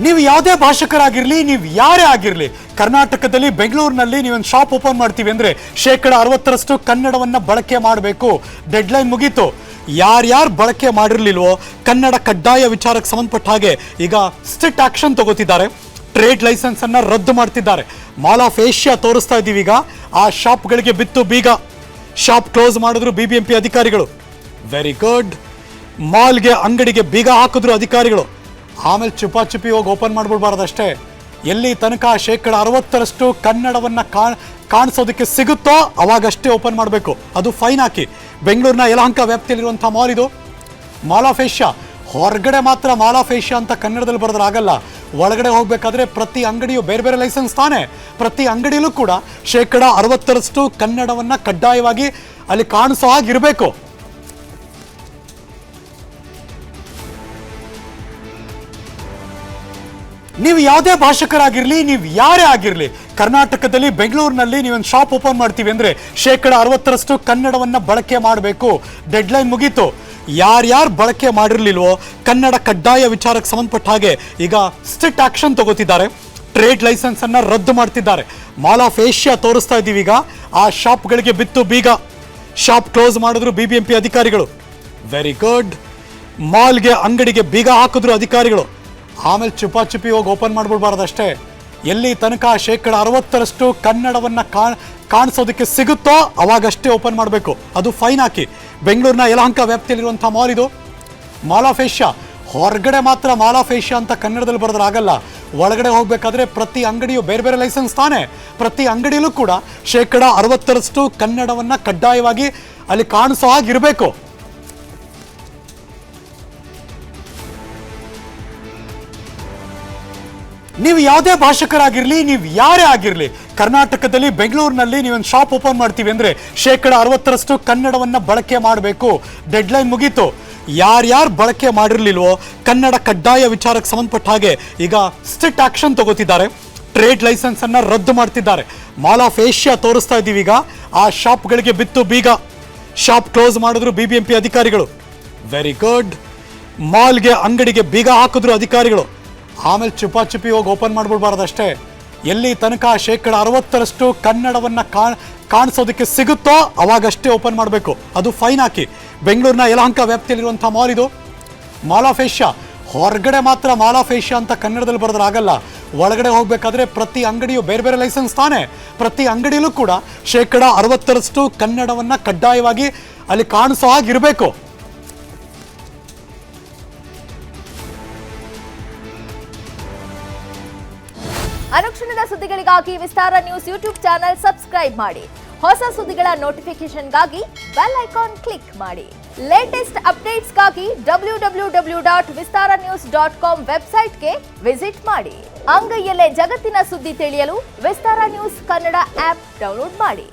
ನೀವು ಯಾವುದೇ ಭಾಷಕರಾಗಿರ್ಲಿ, ನೀವು ಯಾರೇ ಆಗಿರ್ಲಿ, ಕರ್ನಾಟಕದಲ್ಲಿ ಬೆಂಗಳೂರಿನಲ್ಲಿ ನೀವೊಂದು ಶಾಪ್ ಓಪನ್ ಮಾಡ್ತೀವಿ ಅಂದ್ರೆ 60% ಕನ್ನಡವನ್ನ ಬಳಕೆ ಮಾಡಬೇಕು. ಡೆಡ್ಲೈನ್ ಮುಗೀತು. ಯಾರ್ಯಾರು ಬಳಕೆ ಮಾಡಿರ್ಲಿಲ್ವೋ ಕನ್ನಡ ಕಡ್ಡಾಯ ವಿಚಾರಕ್ಕೆ ಸಂಬಂಧಪಟ್ಟ ಹಾಗೆ ಈಗ ಸ್ಟ್ರಿಕ್ಟ್ ಆಕ್ಷನ್ ತಗೋತಿದ್ದಾರೆ. ಟ್ರೇಡ್ ಲೈಸೆನ್ಸ್ ಅನ್ನ ರದ್ದು ಮಾಡ್ತಿದ್ದಾರೆ. ಮಾಲ್ ಆಫ್ ಏಷ್ಯಾ ತೋರಿಸ್ತಾ ಇದ್ದೀವಿ. ಈಗ ಆ ಶಾಪ್ಗಳಿಗೆ ಬಿತ್ತು ಬೀಗ. ಶಾಪ್ ಕ್ಲೋಸ್ ಮಾಡಿದ್ರು BBMP ಅಧಿಕಾರಿಗಳು. Very good. ಮಾಲ್ಗೆ ಅಂಗಡಿಗೆ ಬೀಗ ಹಾಕಿದ್ರು ಅಧಿಕಾರಿಗಳು. ಆಮೇಲೆ ಚುಪಾಚುಪಿ ಹೋಗಿ ಓಪನ್ ಮಾಡ್ಬಿಡ್ಬಾರ್ದಷ್ಟೇ. ಎಲ್ಲಿ ತನಕ 60% ಕನ್ನಡವನ್ನ ಕಾಣಿಸೋದಕ್ಕೆ ಸಿಗುತ್ತೋ ಅವಾಗಷ್ಟೇ ಓಪನ್ ಮಾಡಬೇಕು. ಅದು ಫೈನ್ ಹಾಕಿ. ಬೆಂಗಳೂರಿನ ಯಲಹಂಕ ವ್ಯಾಪ್ತಿಯಲ್ಲಿರುವಂಥ ಮಾಲ್ ಇದು, ಮಾಲ್ ಆಫ್ ಏಷ್ಯಾ. ಹೊರಗಡೆ ಮಾತ್ರ ಮಾಲ್ ಆಫ್ ಏಷ್ಯಾ ಅಂತ ಕನ್ನಡದಲ್ಲಿ ಬರೆದ್ರೆ ಆಗಲ್ಲ. ಒಳಗಡೆ ಹೋಗ್ಬೇಕಾದ್ರೆ ಪ್ರತಿ ಅಂಗಡಿಯು ಬೇರೆ ಬೇರೆ ಲೈಸೆನ್ಸ್ ತಾನೆ. ಪ್ರತಿ ಅಂಗಡಿಯಲ್ಲೂ ಕೂಡ 60% ಕನ್ನಡವನ್ನ ಕಡ್ಡಾಯವಾಗಿ ಅಲ್ಲಿ ಕಾಣಿಸೋ ಹಾಗಿರಬೇಕು. ನೀವು ಯಾವುದೇ ಭಾಷಕರಾಗಿರ್ಲಿ, ನೀವು ಯಾರೇ ಆಗಿರ್ಲಿ, ಕರ್ನಾಟಕದಲ್ಲಿ ಬೆಂಗಳೂರಿನಲ್ಲಿ ನೀವೊಂದು ಶಾಪ್ ಓಪನ್ ಮಾಡ್ತೀವಿ ಅಂದ್ರೆ 60% ಕನ್ನಡವನ್ನ ಬಳಕೆ ಮಾಡಬೇಕು. ಡೆಡ್ಲೈನ್ ಮುಗೀತು. ಯಾರ್ಯಾರು ಬಳಕೆ ಮಾಡಿರ್ಲಿಲ್ವೋ ಕನ್ನಡ ಕಡ್ಡಾಯ ವಿಚಾರಕ್ಕೆ ಸಂಬಂಧಪಟ್ಟ ಹಾಗೆ ಈಗ ಸ್ಟ್ರಿಕ್ಟ್ ಆಕ್ಷನ್ ತಗೋತಿದ್ದಾರೆ. ಟ್ರೇಡ್ ಲೈಸೆನ್ಸ್ ಅನ್ನ ರದ್ದು ಮಾಡ್ತಿದ್ದಾರೆ. ಮಾಲ್ ಆಫ್ ಏಷ್ಯಾ ತೋರಿಸ್ತಾ ಇದ್ದೀವಿ. ಈಗ ಆ ಶಾಪ್ಗಳಿಗೆ ಬಿತ್ತು ಬೀಗ. ಶಾಪ್ ಕ್ಲೋಸ್ ಮಾಡಿದ್ರು BBMP ಅಧಿಕಾರಿಗಳು. Very good. ಮಾಲ್ಗೆ ಅಂಗಡಿಗೆ ಬೀಗ ಹಾಕಿದ್ರು ಅಧಿಕಾರಿಗಳು. ಆಮೇಲೆ ಚುಪಾಚುಪಿ ಹೋಗಿ ಓಪನ್ ಮಾಡ್ಬಿಡ್ಬಾರ್ದಷ್ಟೇ. ಎಲ್ಲಿ ತನಕ 60% ಕನ್ನಡವನ್ನ ಕಾಣಿಸೋದಕ್ಕೆ ಸಿಗುತ್ತೋ ಅವಾಗಷ್ಟೇ ಓಪನ್ ಮಾಡಬೇಕು. ಅದು ಫೈನ್ ಹಾಕಿ. ಬೆಂಗಳೂರಿನ ಯಲಹಂಕ ವ್ಯಾಪ್ತಿಯಲ್ಲಿರುವಂಥ ಮಾಲ್ ಇದು, ಮಾಲ್ ಆಫ್ ಏಷ್ಯಾ. ಹೊರಗಡೆ ಮಾತ್ರ ಮಾಲ್ ಆಫ್ ಏಷ್ಯಾ ಅಂತ ಕನ್ನಡದಲ್ಲಿ ಬರೆದ್ರೆ ಆಗಲ್ಲ. ಒಳಗಡೆ ಹೋಗ್ಬೇಕಾದ್ರೆ ಪ್ರತಿ ಅಂಗಡಿಯು ಬೇರೆ ಬೇರೆ ಲೈಸೆನ್ಸ್ ತಾನೆ. ಪ್ರತಿ ಅಂಗಡಿಯಲ್ಲೂ ಕೂಡ 60% ಕನ್ನಡವನ್ನ ಕಡ್ಡಾಯವಾಗಿ ಅಲ್ಲಿ ಕಾಣಿಸೋ ಹಾಗಿರಬೇಕು. ನೀವು ಯಾವುದೇ ಭಾಷಕರಾಗಿರ್ಲಿ, ನೀವು ಯಾರೇ ಆಗಿರ್ಲಿ, ಕರ್ನಾಟಕದಲ್ಲಿ ಬೆಂಗಳೂರಿನಲ್ಲಿ ನೀವೊಂದು ಶಾಪ್ ಓಪನ್ ಮಾಡ್ತೀವಿ ಅಂದ್ರೆ 60% ಕನ್ನಡವನ್ನ ಬಳಕೆ ಮಾಡಬೇಕು. ಡೆಡ್ಲೈನ್ ಮುಗೀತು. ಯಾರ್ಯಾರು ಬಳಕೆ ಮಾಡಿರ್ಲಿಲ್ವೋ ಕನ್ನಡ ಕಡ್ಡಾಯ ವಿಚಾರಕ್ಕೆ ಸಂಬಂಧಪಟ್ಟ ಹಾಗೆ ಈಗ ಸ್ಟ್ರಿಕ್ಟ್ ಆಕ್ಷನ್ ತಗೋತಿದ್ದಾರೆ. ಟ್ರೇಡ್ ಲೈಸೆನ್ಸ್ ಅನ್ನ ರದ್ದು ಮಾಡ್ತಿದ್ದಾರೆ. ಮಾಲ್ ಆಫ್ ಏಷ್ಯಾ ತೋರಿಸ್ತಾ ಇದ್ದೀವಿ. ಈಗ ಆ ಶಾಪ್ಗಳಿಗೆ ಬಿತ್ತು ಬೀಗ. ಶಾಪ್ ಕ್ಲೋಸ್ ಮಾಡಿದ್ರು BBMP ಅಧಿಕಾರಿಗಳು. Very good. ಮಾಲ್ಗೆ ಅಂಗಡಿಗೆ ಬೀಗ ಹಾಕಿದ್ರು ಅಧಿಕಾರಿಗಳು. ಆಮೇಲೆ ಚುಪಾಚುಪಿ ಹೋಗಿ ಓಪನ್ ಮಾಡ್ಬಿಡ್ಬಾರ್ದಷ್ಟೇ. ಎಲ್ಲಿ ತನಕ 60% ಕನ್ನಡವನ್ನ ಕಾಣಿಸೋದಕ್ಕೆ ಸಿಗುತ್ತೋ ಅವಾಗಷ್ಟೇ ಓಪನ್ ಮಾಡಬೇಕು. ಅದು ಫೈನ್ ಹಾಕಿ. ಬೆಂಗಳೂರಿನ ಯಲಹಂಕ ವ್ಯಾಪ್ತಿಯಲ್ಲಿರುವಂಥ ಮಾಲ್ ಇದು, ಮಾಲ್ ಆಫ್ ಏಷ್ಯಾ. ಹೊರಗಡೆ ಮಾತ್ರ ಮಾಲ್ ಆಫ್ ಏಷ್ಯಾ ಅಂತ ಕನ್ನಡದಲ್ಲಿ ಬರೆದ್ರೆ ಆಗಲ್ಲ. ಒಳಗಡೆ ಹೋಗ್ಬೇಕಾದ್ರೆ ಪ್ರತಿ ಅಂಗಡಿಯು ಬೇರೆ ಬೇರೆ ಲೈಸೆನ್ಸ್ ತಾನೆ. ಪ್ರತಿ ಅಂಗಡಿಯಲ್ಲೂ ಕೂಡ 60% ಕನ್ನಡವನ್ನ ಕಡ್ಡಾಯವಾಗಿ ಅಲ್ಲಿ ಕಾಣಿಸೋ ಹಾಗಿರಬೇಕು. ಅನುಕ್ಷಣದ ಸುದ್ದಿಗಳಿಗಾಗಿ ವಿಸ್ತಾರ ನ್ಯೂಸ್ ಯೂಟ್ಯೂಬ್ ಚಾನೆಲ್ ಸಬ್ಸ್ಕ್ರೈಬ್ ಮಾಡಿ. ಹೊಸ ಸುದ್ದಿಗಳ ನೋಟಿಫಿಕೇಶನ್ಗಾಗಿ ಬೆಲ್ ಐಕಾನ್ ಕ್ಲಿಕ್ ಮಾಡಿ. ಲೇಟೆಸ್ಟ್ ಅಪ್ಡೇಟ್ಸ್ಗಾಗಿ www.vistaranews.com ವೆಬ್ಸೈಟ್ಗೆ ವಿಸಿಟ್ ಮಾಡಿ. ಅಂಗೈಯಲ್ಲೇ ಜಗತ್ತಿನ ಸುದ್ದಿ ತಿಳಿಯಲು ವಿಸ್ತಾರ ನ್ಯೂಸ್ ಕನ್ನಡ ಆಪ್ ಡೌನ್ಲೋಡ್ ಮಾಡಿ.